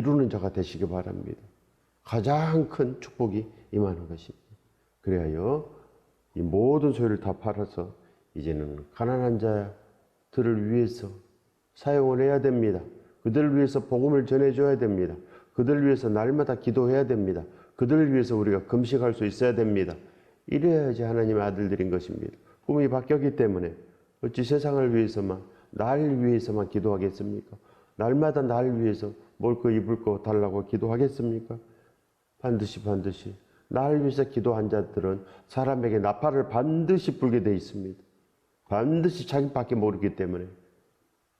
이루는 자가 되시기 바랍니다. 가장 큰 축복이 임하는 것입니다. 그래야 이 모든 소유를 다 팔아서 이제는 가난한 자들을 위해서 사용을 해야 됩니다. 그들을 위해서 복음을 전해줘야 됩니다. 그들을 위해서 날마다 기도해야 됩니다. 그들을 위해서 우리가 금식할 수 있어야 됩니다. 이래야지 하나님의 아들들인 것입니다. 꿈이 바뀌었기 때문에 어찌 세상을 위해서만, 날 위해서만 기도하겠습니까? 날마다 날 위해서 먹을 거 입을 거 달라고 기도하겠습니까? 반드시 날 위해서 기도한 자들은 사람에게 나팔을 반드시 불게 돼 있습니다. 반드시 자기밖에 모르기 때문에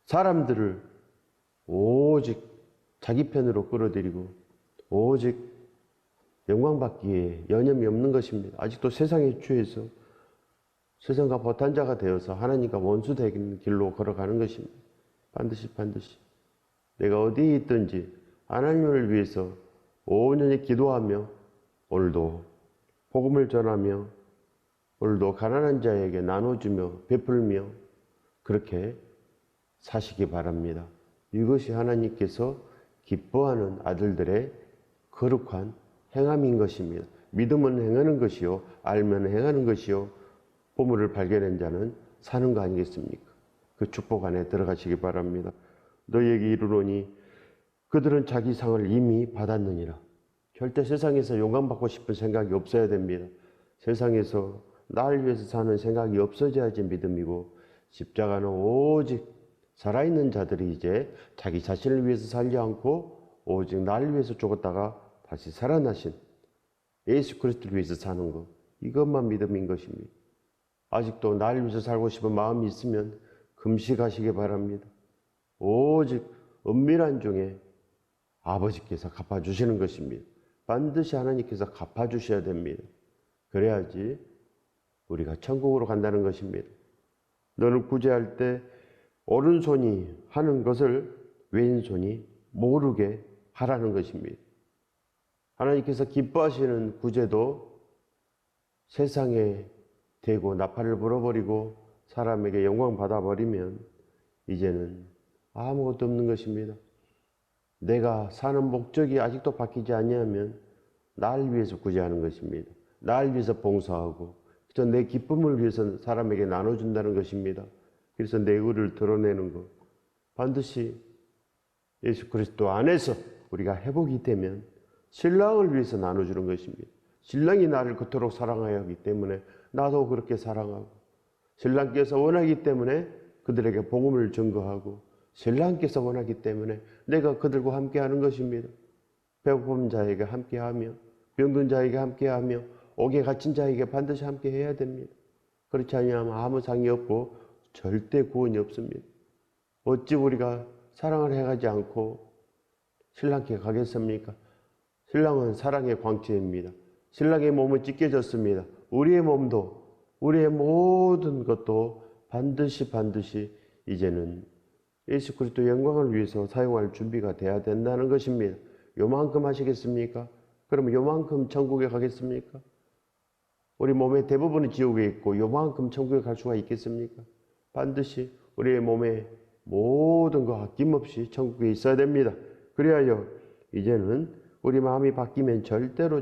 사람들을 오직 자기 편으로 끌어들이고 오직 영광받기에 여념이 없는 것입니다. 아직도 세상에 취해서 세상과 버탄자가 되어서 하나님과 원수 되는 길로 걸어가는 것입니다. 반드시 내가 어디에 있든지 하나님을 위해서 온전히 기도하며 오늘도 복음을 전하며 오늘도 가난한 자에게 나눠주며 베풀며 그렇게 사시기 바랍니다. 이것이 하나님께서 기뻐하는 아들들의 거룩한 행함인 것입니다. 믿음은 행하는 것이요 알면 행하는 것이요 보물을 발견한 자는 사는 거 아니겠습니까? 그 축복 안에 들어가시기 바랍니다. 너희에게 이르노니 그들은 자기 상을 이미 받았느니라. 절대 세상에서 영광받고 싶은 생각이 없어야 됩니다. 세상에서 나를 위해서 사는 생각이 없어져야지 믿음이고 십자가는 오직 살아있는 자들이 이제 자기 자신을 위해서 살지 않고 오직 나를 위해서 죽었다가 다시 살아나신 예수 그리스도를 위해서 사는 것, 이것만 믿음인 것입니다. 아직도 나를 위해서 살고 싶은 마음이 있으면 금식하시기 바랍니다. 오직 은밀한 중에 아버지께서 갚아주시는 것입니다. 반드시 하나님께서 갚아주셔야 됩니다. 그래야지 우리가 천국으로 간다는 것입니다. 너는 구제할 때 오른손이 하는 것을 왼손이 모르게 하라는 것입니다. 하나님께서 기뻐하시는 구제도 세상에 대고 나팔을 불어버리고 사람에게 영광 받아버리면 이제는 아무것도 없는 것입니다. 내가 사는 목적이 아직도 바뀌지 아니하면 날 위해서 구제하는 것입니다. 날 위해서 봉사하고 그저 내 기쁨을 위해서 사람에게 나눠준다는 것입니다. 그래서 내 의를 드러내는 것, 반드시 예수 그리스도 안에서 우리가 회복이 되면 신랑을 위해서 나눠주는 것입니다. 신랑이 나를 그토록 사랑하여 하기 때문에 나도 그렇게 사랑하고 신랑께서 원하기 때문에 그들에게 복음을 전거하고 신랑께서 원하기 때문에 내가 그들과 함께하는 것입니다. 배고픈 자에게 함께하며 병든 자에게 함께하며 옥에 갇힌 자에게 반드시 함께해야 됩니다. 그렇지 않으면 아무 상이 없고 절대 구원이 없습니다. 어찌 우리가 사랑을 해가지 않고 신랑께 가겠습니까? 신랑은 사랑의 광채입니다. 신랑의 몸은 찢겨졌습니다. 우리의 몸도 우리의 모든 것도 반드시 이제는 예수 그리스도 영광을 위해서 사용할 준비가 돼야 된다는 것입니다. 요만큼 하시겠습니까? 그러면 요만큼 천국에 가겠습니까? 우리 몸의 대부분은 지옥에 있고 요만큼 천국에 갈 수가 있겠습니까? 반드시 우리의 몸의 모든 거 아낌없이 천국에 있어야 됩니다. 그리하여 이제는 우리 마음이 바뀌면 절대로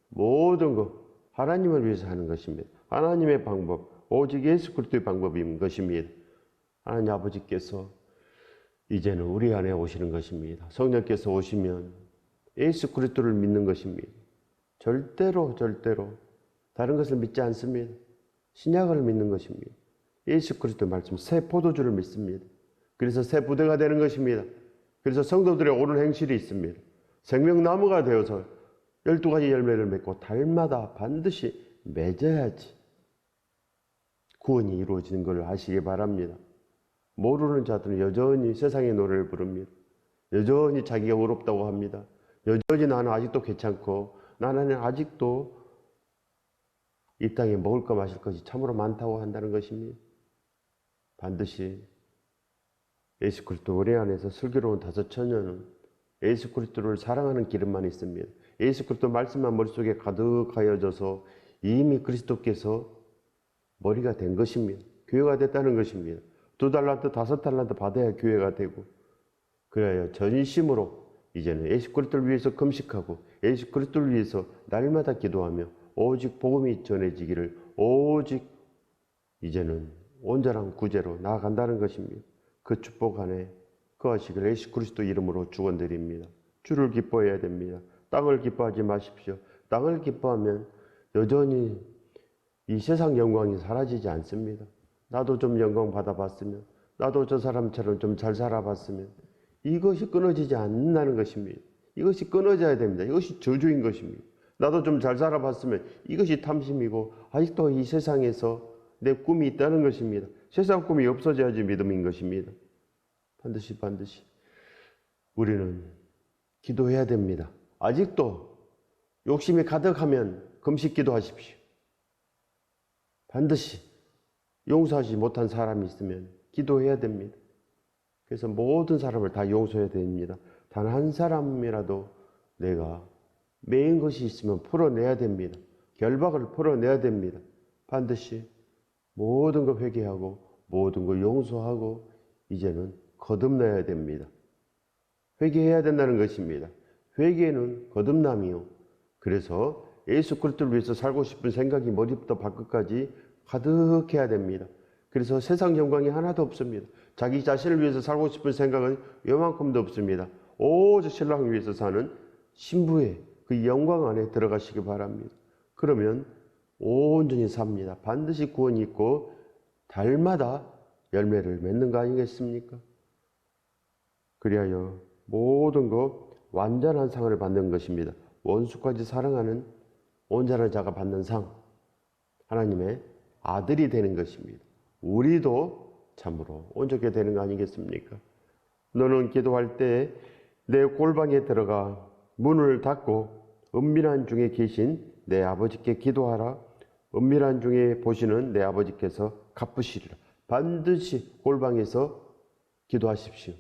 모든 것 하나님을 위해서 하는 것입니다. 하나님의 방법, 오직 예수 그리스도의 방법인 것입니다. 하나님 아버지께서 이제는 우리 안에 오시는 것입니다. 성령께서 오시면 예수 그리스도를 믿는 것입니다. 절대로 다른 것을 믿지 않습니다. 신약을 믿는 것입니다. 예수 그리스도의 말씀, 새 포도주를 믿습니다. 그래서 새 부대가 되는 것입니다. 그래서 성도들의 옳은 행실이 있습니다. 생명나무가 되어서 12가지 열매를 맺고 달마다 반드시 맺어야지 구원이 이루어지는 것을 아시기 바랍니다. 모르는 자들은 여전히 세상의 노래를 부릅니다. 여전히 자기가 어렵다고 합니다. 여전히 나는 아직도 괜찮고 나는 아직도 이 땅에 먹을 것 마실 것이 참으로 많다고 한다는 것입니다. 반드시 예수 그리스도 우리 안에서 슬기로운 다섯 처녀는 예수 그리스도를 사랑하는 기름만 있습니다. 예수 그리스도 말씀만 머릿속에 가득하여져서 이미 그리스도께서 머리가 된 것입니다. 교회가 됐다는 것입니다. 2달란트, 5달란트 받아야 교회가 되고 그래야 전심으로 이제는 예수 그리스도를 위해서 금식하고 예수 그리스도를 위해서 날마다 기도하며 오직 복음이 전해지기를 오직 이제는 온전한 구제로 나아간다는 것입니다. 그 축복 안에 거하시길 예수 그리스도 이름으로 축원드립니다. 주를 기뻐해야 됩니다. 땅을 기뻐하지 마십시오. 땅을 기뻐하면 여전히 이 세상 영광이 사라지지 않습니다. 나도 좀 영광 받아봤으면, 나도 저 사람처럼 좀 잘 살아봤으면, 이것이 끊어지지 않는다는 것입니다. 이것이 끊어져야 됩니다. 이것이 저주인 것입니다. 나도 좀 잘 살아봤으면, 이것이 탐심이고 아직도 이 세상에서 내 꿈이 있다는 것입니다. 세상 꿈이 없어져야지 믿음인 것입니다. 반드시 우리는 기도해야 됩니다. 아직도 욕심이 가득하면 금식 기도하십시오. 반드시 용서하지 못한 사람이 있으면 기도해야 됩니다. 그래서 모든 사람을 다 용서해야 됩니다. 단 한 사람이라도 내가 매인 것이 있으면 풀어내야 됩니다. 결박을 풀어내야 됩니다. 반드시 모든 거 회개하고 모든 거 용서하고 이제는 거듭나야 됩니다. 회개해야 된다는 것입니다. 회개는 거듭남이요. 그래서 예수 그리스도를 위해서 살고 싶은 생각이 머리부터 발끝까지 가득해야 됩니다. 그래서 세상 영광이 하나도 없습니다. 자기 자신을 위해서 살고 싶은 생각은 요만큼도 없습니다. 오직 신랑을 위해서 사는 신부의 그 영광 안에 들어가시기 바랍니다. 그러면 온전히 삽니다. 반드시 구원이 있고 달마다 열매를 맺는 거 아니겠습니까? 그리하여 모든 것 완전한 상을 받는 것입니다. 원수까지 사랑하는 온전한 자가 받는 상, 하나님의 아들이 되는 것입니다. 우리도 참으로 온전하게 되는 거 아니겠습니까? 너는 기도할 때 내 골방에 들어가 문을 닫고 은밀한 중에 계신 내 아버지께 기도하라. 은밀한 중에 보시는 내 아버지께서 갚으시리라. 반드시 골방에서 기도하십시오.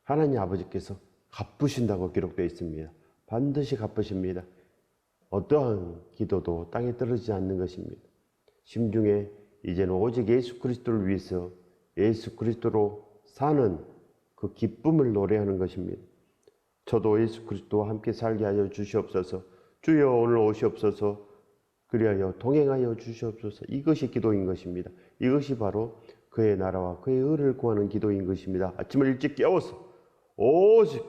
하나님 아버지께서 갚으신다고 기록되어 있습니다. 반드시 갚으십니다. 어떠한 기도도 땅에 떨어지지 않는 것입니다. 심중에 이제는 오직 예수 그리스도를 위해서 예수 그리스도로 사는 그 기쁨을 노래하는 것입니다. 저도 예수 그리스도와 함께 살게 하여 주시옵소서. 주여 오늘 오시옵소서. 그리하여 동행하여 주시옵소서. 이것이 기도인 것입니다. 이것이 바로 그의 나라와 그의 의를 구하는 기도인 것입니다. 아침을 일찍 깨워서 오직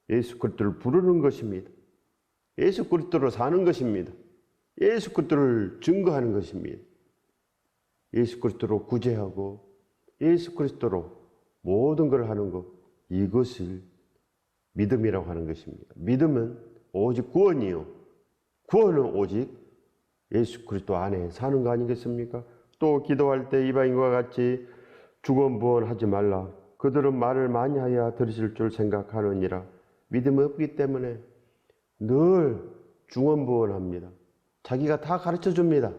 예수 그리스도를 부르는 것입니다. 예수 그리스도로 사는 것입니다. 예수 그리스도를 증거하는 것입니다. 예수 그리스도로 구제하고 예수 그리스도로 모든 걸 하는 것, 이것을 믿음이라고 하는 것입니다. 믿음은 오직 구원이요. 구원은 오직 예수 그리스도 안에 사는 거 아니겠습니까? 또 기도할 때 이방인과 같이 중언부언하지 말라. 그들은 말을 많이 하여 들으실 줄 생각하느니라. 믿음이 없기 때문에 늘 중언부언합니다. 자기가 다 가르쳐 줍니다.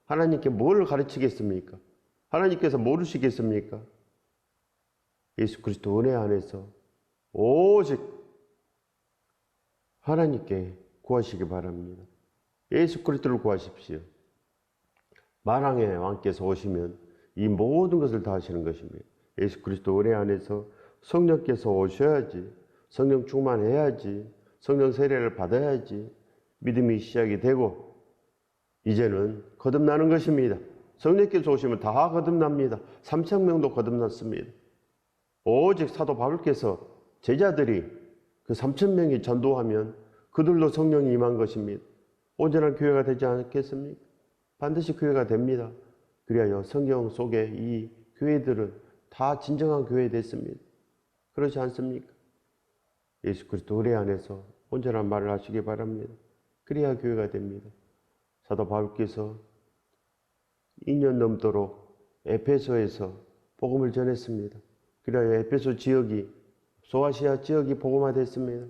하나님께 뭘 가르치겠습니까? 하나님께서 모르시겠습니까? 예수 그리스도 은혜 안에서 오직 하나님께 구하시기 바랍니다. 예수 그리스도를 구하십시오. 만왕의 왕께서 오시면 이 모든 것을 다 하시는 것입니다. 예수 그리스도 은혜 안에서 성령께서 오셔야지, 성령 충만해야지, 성령 세례를 받아야지 믿음이 시작이 되고 이제는 거듭나는 것입니다. 성령께서 오시면 다 거듭납니다. 3,000명도 거듭났습니다. 오직 사도 바울께서 제자들이 그 3,000명이 전도하면 그들도 성령이 임한 것입니다. 온전한 교회가 되지 않겠습니까? 반드시 교회가 됩니다. 그리하여 성경 속에 이 교회들은 다 진정한 교회 됐습니다. 그렇지 않습니까? 예수 그리스도 은혜 안에서 온전한 말을 하시기 바랍니다. 그래야 교회가 됩니다. 사도 바울께서 2년 넘도록 에페소에서 복음을 전했습니다. 그래야 에페소 지역이 소아시아 지역이 복음화됐습니다.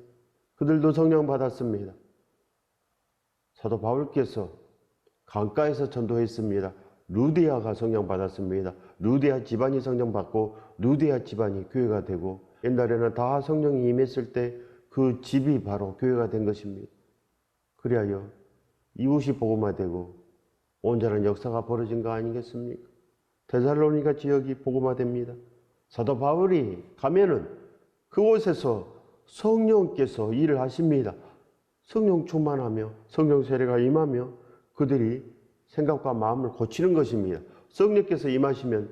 그들도 성령 받았습니다. 사도 바울께서 강가에서 전도했습니다. 루디아가 성령 받았습니다. 루디아 집안이 성령 받고 루디아 집안이 교회가 되고 옛날에는 다 성령이 임했을 때 그 집이 바로 교회가 된 것입니다. 그리하여 이웃이 복음화되고 온전한 역사가 벌어진 거 아니겠습니까? 데살로니가 지역이 복음화됩니다. 사도 바울이 가면은 그곳에서 성령께서 일을 하십니다. 성령 충만하며 성령 세례가 임하며 그들이 생각과 마음을 고치는 것입니다. 성령께서 임하시면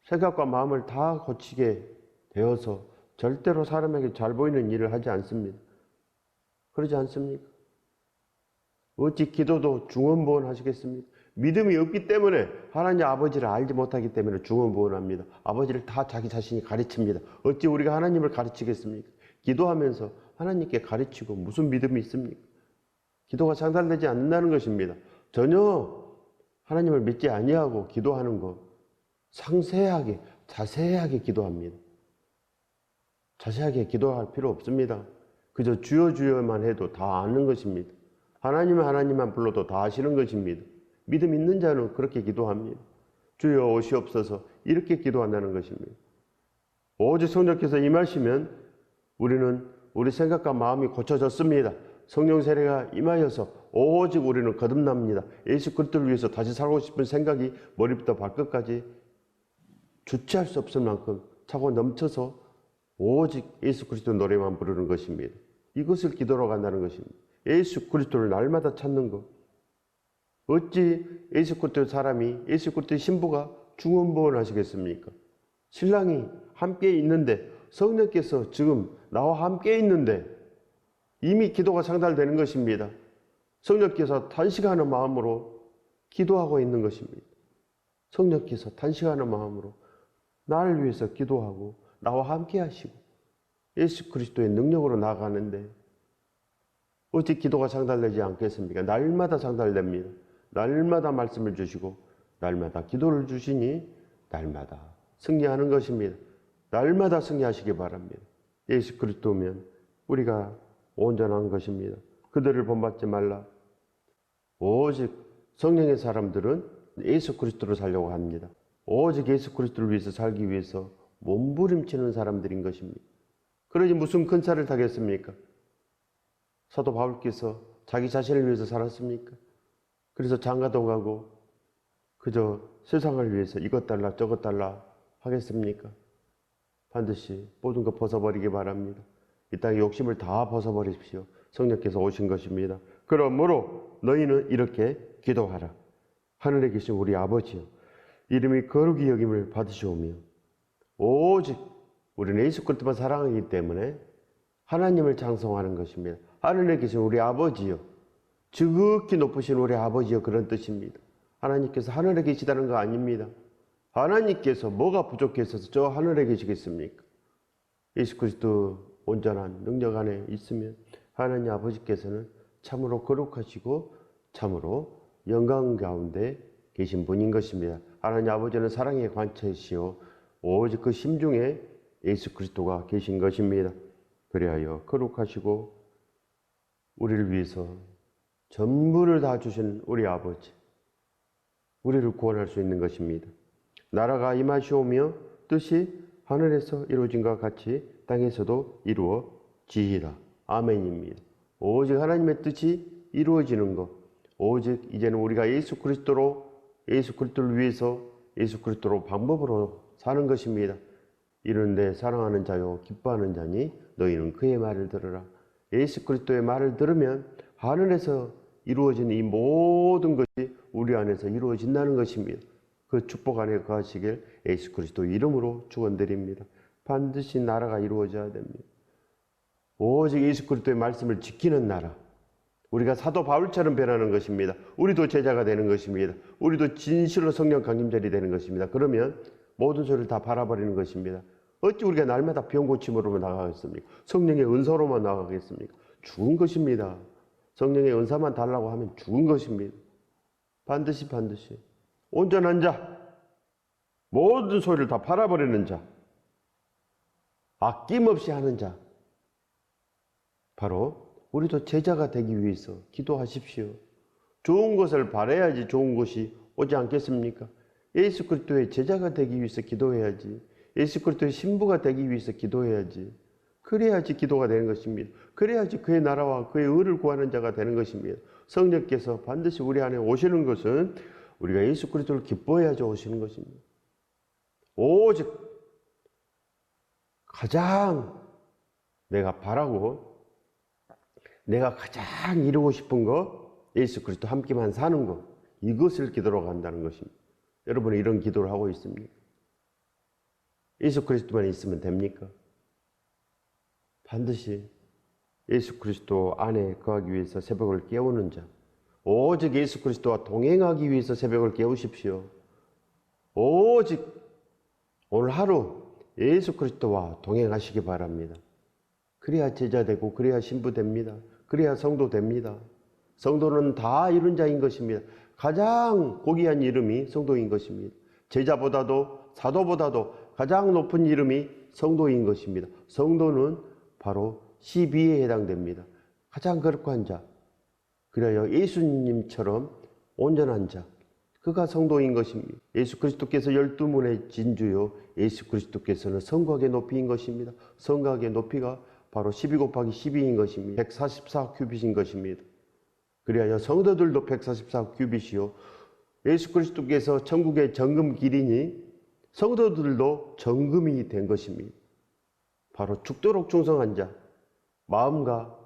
생각과 마음을 다 고치게 되어서 절대로 사람에게 잘 보이는 일을 하지 않습니다. 그러지 않습니까? 어찌 기도도 중언부언 하시겠습니까? 믿음이 없기 때문에 하나님 아버지를 알지 못하기 때문에 중언부언합니다. 아버지를 다 자기 자신이 가르칩니다. 어찌 우리가 하나님을 가르치겠습니까? 기도하면서 하나님께 가르치고 무슨 믿음이 있습니까? 기도가 상달되지 않는다는 것입니다. 전혀 하나님을 믿지 아니하고 기도하는 것, 상세하게 자세하게 기도합니다. 자세하게 기도할 필요 없습니다. 그저 주여 주여만 해도 다 아는 것입니다. 하나님만 불러도 다 아시는 것입니다. 믿음 있는 자는 그렇게 기도합니다. 주여 오시옵소서 이렇게 기도한다는 것입니다. 오직 성령께서 임하시면 우리는 우리 생각과 마음이 고쳐졌습니다. 성령 세례가 임하여서 오직 우리는 거듭납니다. 예수 그리스도를 위해서 다시 살고 싶은 생각이 머리부터 발끝까지 주체할 수 없을 만큼 차고 넘쳐서 오직 예수 그리스도 노래만 부르는 것입니다. 이것을 기도로 간다는 것입니다. 예수 그리스도를 날마다 찾는 것. 어찌 예수 그리스도 사람이 예수 그리스도의 신부가 중언부언 하시겠습니까? 신랑이 함께 있는데 성령께서 지금 나와 함께 있는데 이미 기도가 상달되는 것입니다. 성령께서 탄식하는 마음으로 기도하고 있는 것입니다. 성령께서 탄식하는 마음으로 나를 위해서 기도하고 나와 함께 하시고 예수 그리스도의 능력으로 나아가는데 어찌 기도가 상달되지 않겠습니까? 날마다 상달됩니다. 날마다 말씀을 주시고 날마다 기도를 주시니 날마다 승리하는 것입니다. 날마다 승리하시기 바랍니다. 예수 그리스도면 우리가 온전한 것입니다. 그들을 본받지 말라. 오직 성령의 사람들은 예수 그리스도로 살려고 합니다. 오직 예수 그리스도를 위해서 살기 위해서 몸부림치는 사람들인 것입니다. 그러니 무슨 근사를 타겠습니까? 사도 바울께서 자기 자신을 위해서 살았습니까? 그래서 장가도 가고 그저 세상을 위해서 이것 달라 저것 달라 하겠습니까? 반드시 모든 것 벗어버리기 바랍니다. 이 땅의 욕심을 다 벗어버리십시오. 성령께서 오신 것입니다. 그러므로 너희는 이렇게 기도하라. 하늘에 계신 우리 아버지여, 이름이 거룩히 여김을 받으시오며 오직 우리는 예수 그리스도만 사랑하기 때문에 하나님을 찬송하는 것입니다. 하늘에 계신 우리 아버지여, 지극히 높으신 우리 아버지여, 그런 뜻입니다. 하나님께서 하늘에 계시다는 거 아닙니다. 하나님께서 뭐가 부족해서 저 하늘에 계시겠습니까? 예수 그리스도 온전한 능력 안에 있으면 하나님 아버지께서는 참으로 거룩하시고 참으로 영광 가운데 계신 분인 것입니다. 하나님 아버지는 사랑의 관체시오 오직 그 심중에 예수 그리스도가 계신 것입니다. 그리하여 거룩하시고 우리를 위해서 전부를 다 주신 우리 아버지, 우리를 구원할 수 있는 것입니다. 나라가 임하시오며 뜻이 하늘에서 이루어진과 같이 땅에서도 이루어지이다. 아멘입니다. 오직 하나님의 뜻이 이루어지는 것, 오직 이제는 우리가 예수 그리스도를 위해서 예수 그리스도로 방법으로 사는 것입니다. 이런데 사랑하는 자요 기뻐하는 자니 너희는 그의 말을 들으라. 예수 그리스도의 말을 들으면 하늘에서 이루어진 이 모든 것이 우리 안에서 이루어진다는 것입니다. 그 축복 안에 거하시길 예수 그리스도 이름으로 축원드립니다. 반드시 나라가 이루어져야 됩니다. 오직 예수 그리스도의 말씀을 지키는 나라, 우리가 사도 바울처럼 변하는 것입니다. 우리도 제자가 되는 것입니다. 우리도 진실로 성령 강림절이 되는 것입니다. 그러면 모든 소리를 다 바라버리는 것입니다. 어찌 우리가 날마다 병 고침으로만 나가겠습니까? 성령의 은사로만 나가겠습니까? 죽은 것입니다. 성령의 은사만 달라고 하면 죽은 것입니다. 반드시 온전한 자, 모든 소리를 다 팔아버리는 자, 아낌없이 하는 자, 바로 우리도 제자가 되기 위해서 기도하십시오. 좋은 것을 바라야지 좋은 것이 오지 않겠습니까? 예수 그리스도의 제자가 되기 위해서 기도해야지. 예수 그리스도의 신부가 되기 위해서 기도해야지. 그래야지 기도가 되는 것입니다. 그래야지 그의 나라와 그의 의를 구하는 자가 되는 것입니다. 성령께서 반드시 우리 안에 오시는 것은 우리가 예수 그리스도를 기뻐해야지 오시는 것입니다. 오직 가장 내가 바라고 내가 가장 이루고 싶은 거, 예수 그리스도 함께만 사는 거, 이것을 기도로 한다는 것입니다. 여러분은 이런 기도를 하고 있습니까? 예수 그리스도만 있으면 됩니까? 반드시 예수 그리스도 안에 거하기 위해서 새벽을 깨우는 자, 오직 예수 그리스도와 동행하기 위해서 새벽을 깨우십시오. 오직 오늘 하루 예수 그리스도와 동행하시기 바랍니다. 그래야 제자 되고 그래야 신부 됩니다. 그래야 성도 됩니다. 성도는 다 이룬 자인 것입니다. 가장 고귀한 이름이 성도인 것입니다. 제자보다도 사도보다도 가장 높은 이름이 성도인 것입니다. 성도는 바로 12에 해당됩니다. 가장 거룩한 자, 그래야 예수님처럼 온전한 자, 그가 성도인 것입니다. 예수 그리스도께서 12문의 진주요, 예수 그리스도께서는 성곽의 높이인 것입니다. 성곽의 높이가 바로 12 곱하기 12인 것입니다. 144 큐빗인 것입니다. 그래야 성도들도 144 큐빗이요, 예수 그리스도께서 천국의 정금 길이니 성도들도 정금이 된 것입니다. 바로 죽도록 충성한 자, 마음과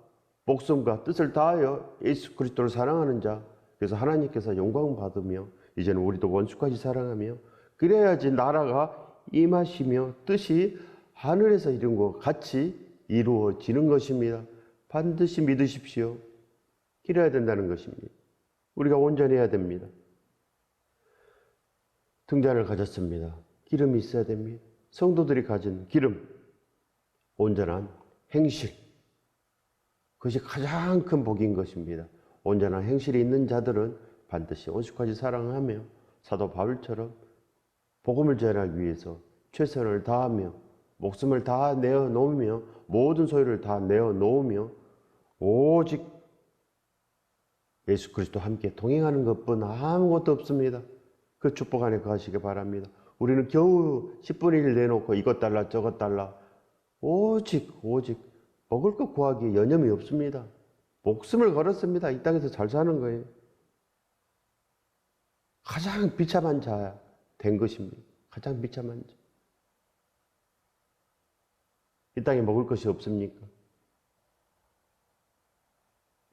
목숨과 뜻을 다하여 예수 그리스도를 사랑하는 자, 그래서 하나님께서 영광 받으며 이제는 우리도 원수까지 사랑하며, 그래야지 나라가 임하시며 뜻이 하늘에서 이룬 것 같이 이루어지는 것입니다. 반드시 믿으십시오. 그래야 된다는 것입니다. 우리가 온전해야 됩니다. 등잔을 가졌습니다. 기름이 있어야 됩니다. 성도들이 가진 기름, 온전한 행실, 그것이 가장 큰 복인 것입니다. 온전한 행실이 있는 자들은 반드시 원수까지 사랑하며 사도 바울처럼 복음을 전하기 위해서 최선을 다하며 목숨을 다 내어놓으며 모든 소유를 다 내어놓으며 오직 예수 그리스도와 함께 동행하는 것뿐 아무것도 없습니다. 그 축복 안에 거하시기 바랍니다. 우리는 겨우 10분의 1 내놓고 이것 달라 저것 달라, 오직 먹을 것 구하기에 여념이 없습니다. 목숨을 걸었습니다. 이 땅에서 잘 사는 거예요. 가장 비참한 자 된 것입니다. 가장 비참한 자. 이 땅에 먹을 것이 없습니까?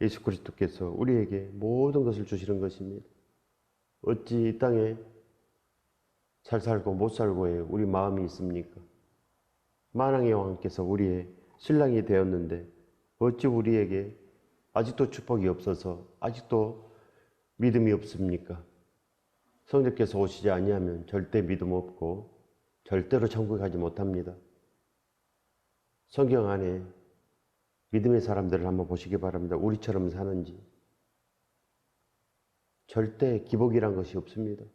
예수 그리스도께서 우리에게 모든 것을 주시는 것입니다. 어찌 이 땅에 잘 살고 못 살고에 우리 마음이 있습니까? 만왕의 왕께서 우리의 신랑이 되었는데 어찌 우리에게 아직도 축복이 없어서 아직도 믿음이 없습니까? 성령께서 오시지 아니하면 절대 믿음 없고 절대로 천국에 가지 못합니다. 성경 안에 믿음의 사람들을 한번 보시기 바랍니다. 우리처럼 사는지. 절대 기복이란 것이 없습니다.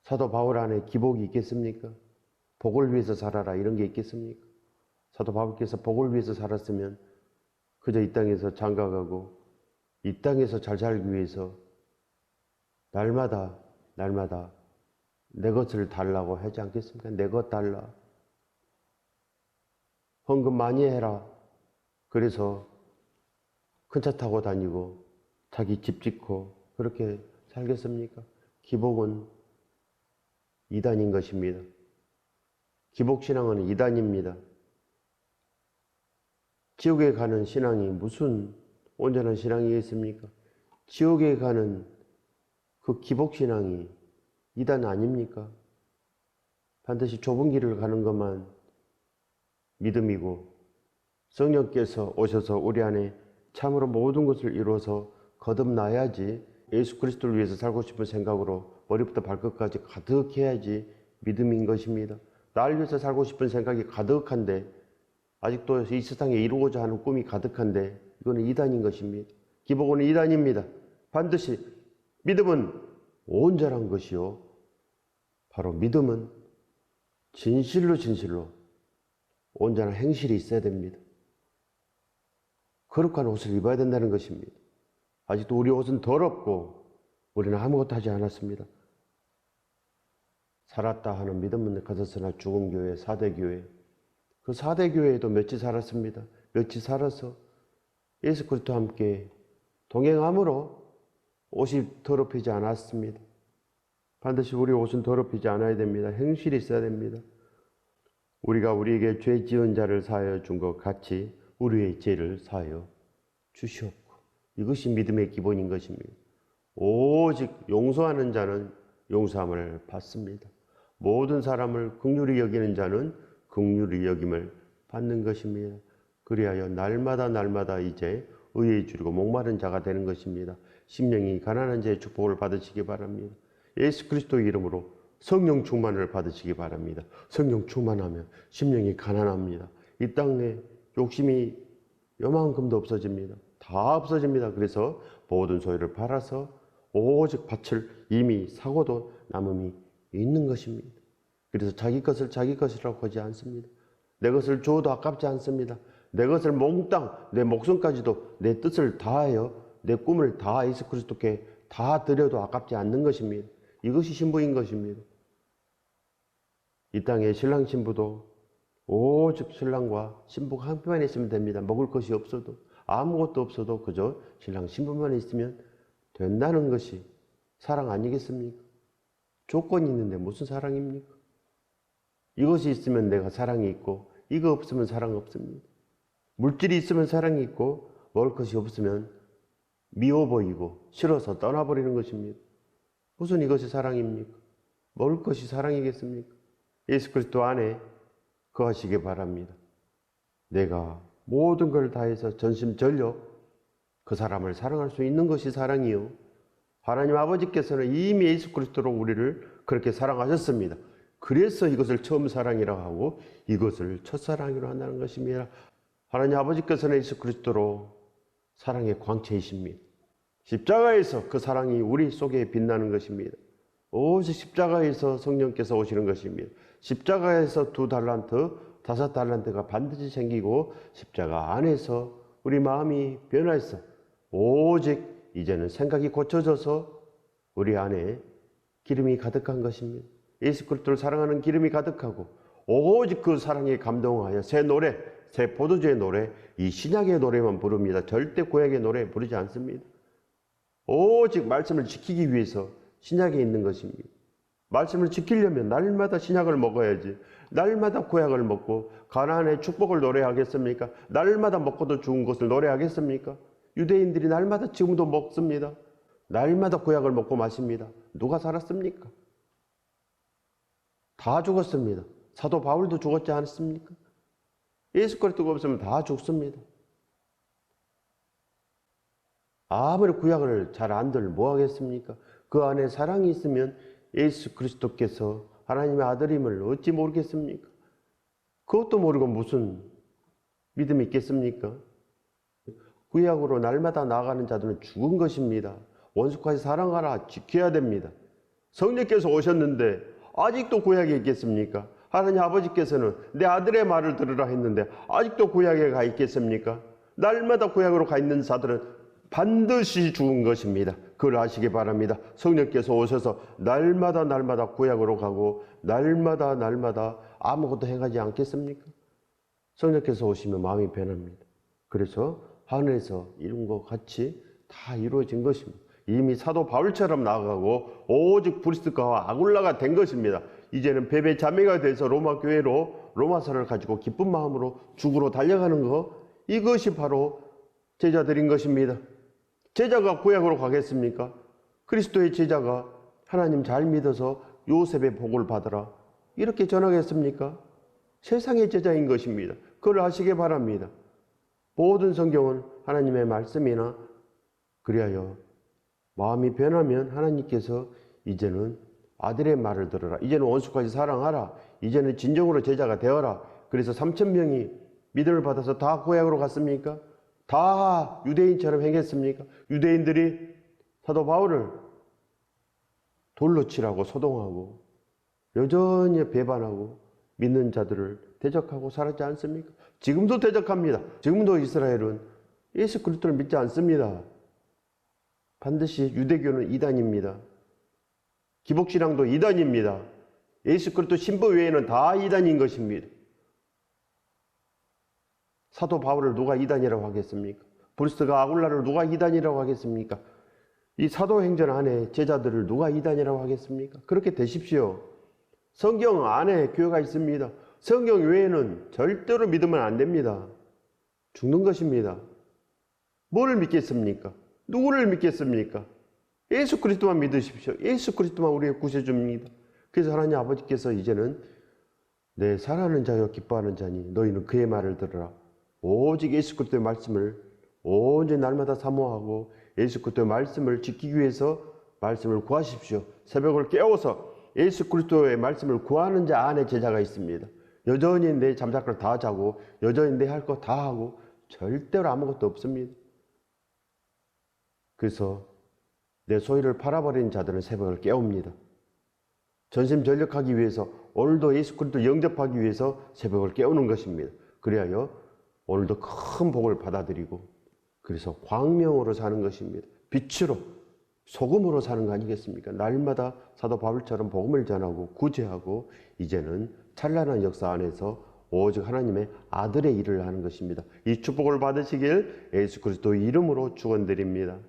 사도 바울 안에 기복이 있겠습니까? 복을 위해서 살아라 이런 게 있겠습니까? 사도 바울께서 복을 위해서 살았으면 그저 이 땅에서 장가가고 이 땅에서 잘 살기 위해서 날마다 내 것을 달라고 하지 않겠습니까? 내 것 달라. 헌금 많이 해라. 그래서 큰 차 타고 다니고 자기 집 짓고 그렇게 살겠습니까? 기복은 이단인 것입니다. 기복신앙은 이단입니다. 지옥에 가는 신앙이 무슨 온전한 신앙이겠습니까? 지옥에 가는 그 기복신앙이 이단 아닙니까? 반드시 좁은 길을 가는 것만 믿음이고 성령께서 오셔서 우리 안에 참으로 모든 것을 이루어서 거듭나야지, 예수 그리스도를 위해서 살고 싶은 생각으로 머리부터 발끝까지 가득해야지 믿음인 것입니다. 나를 위해서 살고 싶은 생각이 가득한데, 아직도 이 세상에 이루고자 하는 꿈이 가득한데, 이거는 이단인 것입니다. 기복은 이단입니다. 반드시 믿음은 온전한 것이요, 바로 믿음은 진실로 온전한 행실이 있어야 됩니다. 거룩한 옷을 입어야 된다는 것입니다. 아직도 우리 옷은 더럽고 우리는 아무것도 하지 않았습니다. 살았다 하는 믿음은 가졌으나 죽은 교회, 4대 교회. 그 4대 교회에도 며칠 살았습니다. 며칠 살아서 예수 그리스도와 함께 동행함으로 옷이 더럽히지 않았습니다. 반드시 우리 옷은 더럽히지 않아야 됩니다. 행실이 있어야 됩니다. 우리가 우리에게 죄 지은 자를 사하여 준 것 같이 우리의 죄를 사하여 주시옵고. 이것이 믿음의 기본인 것입니다. 오직 용서하는 자는 용서함을 받습니다. 모든 사람을 긍휼히 여기는 자는 긍휼히 여김을 받는 것입니다. 그리하여 날마다 이제 의에 줄이고 목마른 자가 되는 것입니다. 심령이 가난한 자의 축복을 받으시기 바랍니다. 예수 그리스도의 이름으로 성령 충만을 받으시기 바랍니다. 성령 충만하면 심령이 가난합니다. 이 땅에 욕심이 요만큼도 없어집니다. 다 없어집니다. 그래서 모든 소유를 팔아서 오직 밭을 이미 사고도 남음이 있는 것입니다. 그래서 자기 것을 자기 것이라고 하지 않습니다. 내 것을 줘도 아깝지 않습니다. 내 것을 몽땅 내 목숨까지도 내 뜻을 다하여 내 꿈을 다 예수 그리스도께 다 드려도 아깝지 않는 것입니다. 이것이 신부인 것입니다. 이 땅에 신랑 신부도 오직 신랑과 신부가 함께만 있으면 됩니다. 먹을 것이 없어도 아무것도 없어도 그저 신랑 신부만 있으면 된다는 것이 사랑 아니겠습니까? 조건이 있는데 무슨 사랑입니까? 이것이 있으면 내가 사랑이 있고 이거 없으면 사랑 없습니다. 물질이 있으면 사랑이 있고 먹을 것이 없으면 미워 보이고 싫어서 떠나버리는 것입니다. 무슨 이것이 사랑입니까? 먹을 것이 사랑이겠습니까? 예수 그리스도 안에 거하시기 바랍니다. 내가 모든 걸 다해서 전심전력 그 사람을 사랑할 수 있는 것이 사랑이요. 하나님 아버지께서는 이미 예수 그리스도로 우리를 그렇게 사랑하셨습니다. 그래서 이것을 처음 사랑이라고 하고 이것을 첫사랑이라고 한다는 것입니다. 하나님 아버지께서는 예수 그리스도로 사랑의 광채이십니다. 십자가에서 그 사랑이 우리 속에 빛나는 것입니다. 오직 십자가에서 성령께서 오시는 것입니다. 십자가에서 2달란트, 5달란트가 반드시 생기고 십자가 안에서 우리 마음이 변화해서 오직 이제는 생각이 고쳐져서 우리 안에 기름이 가득한 것입니다. 예수 그리스도를 사랑하는 기름이 가득하고 오직 그 사랑에 감동하여 새 노래, 새 포도주의 노래, 이 신약의 노래만 부릅니다. 절대 구약의 노래 부르지 않습니다. 오직 말씀을 지키기 위해서 신약에 있는 것입니다. 말씀을 지키려면 날마다 신약을 먹어야지. 날마다 구약을 먹고 가나안의 축복을 노래하겠습니까? 날마다 먹고도 죽은 것을 노래하겠습니까? 유대인들이 날마다 지금도 먹습니다. 날마다 구약을 먹고 마십니다. 누가 살았습니까? 다 죽었습니다. 사도 바울도 죽었지 않습니까? 예수 그리스도가 없으면 다 죽습니다. 아무리 구약을 잘 안들 뭐 하겠습니까? 그 안에 사랑이 있으면 예수 그리스도께서 하나님의 아들임을 어찌 모르겠습니까? 그것도 모르고 무슨 믿음이 있겠습니까? 구약으로 날마다 나아가는 자들은 죽은 것입니다. 원수까지 사랑하라, 지켜야 됩니다. 성령께서 오셨는데 아직도 구약에 있겠습니까? 하나님 아버지께서는 내 아들의 말을 들으라 했는데 아직도 구약에 가 있겠습니까? 날마다 구약으로 가 있는 자들은 반드시 죽은 것입니다. 그걸 아시기 바랍니다. 성령께서 오셔서 날마다 구약으로 가고 날마다 아무것도 행하지 않겠습니까? 성령께서 오시면 마음이 변합니다. 그래서 하늘에서 이룬 것 같이 다 이루어진 것입니다. 이미 사도 바울처럼 나아가고 오직 브리스가와 아굴라가 된 것입니다. 이제는 베베 자매가 돼서 로마 교회로 로마서를 가지고 기쁜 마음으로 죽으러 달려가는 것, 이것이 바로 제자들인 것입니다. 제자가 구약으로 가겠습니까? 그리스도의 제자가 하나님 잘 믿어서 요셉의 복을 받으라 이렇게 전하겠습니까? 세상의 제자인 것입니다. 그걸 아시기 바랍니다. 모든 성경은 하나님의 말씀이나 그리하여 마음이 변하면 하나님께서 이제는 아들의 말을 들어라. 이제는 원수까지 사랑하라. 이제는 진정으로 제자가 되어라. 그래서 3,000명이 믿음을 받아서 다 구약으로 갔습니까? 다 유대인처럼 행했습니까? 유대인들이 사도 바울을 돌로 치라고 소동하고 여전히 배반하고 믿는 자들을 대적하고 살았지 않습니까? 지금도 대적합니다. 지금도 이스라엘은 예수 그리스도를 믿지 않습니다. 반드시 유대교는 이단입니다. 기복신앙도 이단입니다. 예수 그리스도 신부 외에는 다 이단인 것입니다. 사도 바울을 누가 이단이라고 하겠습니까? 브리스가 아굴라를 누가 이단이라고 하겠습니까? 이 사도행전 안에 제자들을 누가 이단이라고 하겠습니까? 그렇게 되십시오. 성경 안에 교회가 있습니다. 성경 외에는 절대로 믿으면 안 됩니다. 죽는 것입니다. 뭐를 믿겠습니까? 누구를 믿겠습니까? 예수 그리스도만 믿으십시오. 예수 그리스도만 우리의 구세주입니다. 그래서 하나님 아버지께서 이제는 내 사랑하는 자여 기뻐하는 자니 너희는 그의 말을 들으라. 오직 예수 그리스도의 말씀을 온전히 날마다 사모하고 예수 그리스도의 말씀을 지키기 위해서 말씀을 구하십시오. 새벽을 깨워서 예수 그리스도의 말씀을 구하는 자 안에 제자가 있습니다. 여전히 내 잠잘 걸 다 자고 여전히 내 할 거 다 하고 절대로 아무것도 없습니다. 그래서 내 소유를 팔아버린 자들은 새벽을 깨웁니다. 전심전력하기 위해서 오늘도 예수 그리스도 영접하기 위해서 새벽을 깨우는 것입니다. 그리하여 오늘도 큰 복을 받아들이고 그래서 광명으로 사는 것입니다. 빛으로 소금으로 사는 거 아니겠습니까? 날마다 사도 바울처럼 복음을 전하고 구제하고 이제는 찬란한 역사 안에서 오직 하나님의 아들의 일을 하는 것입니다. 이 축복을 받으시길 예수 그리스도의 이름으로 축원드립니다.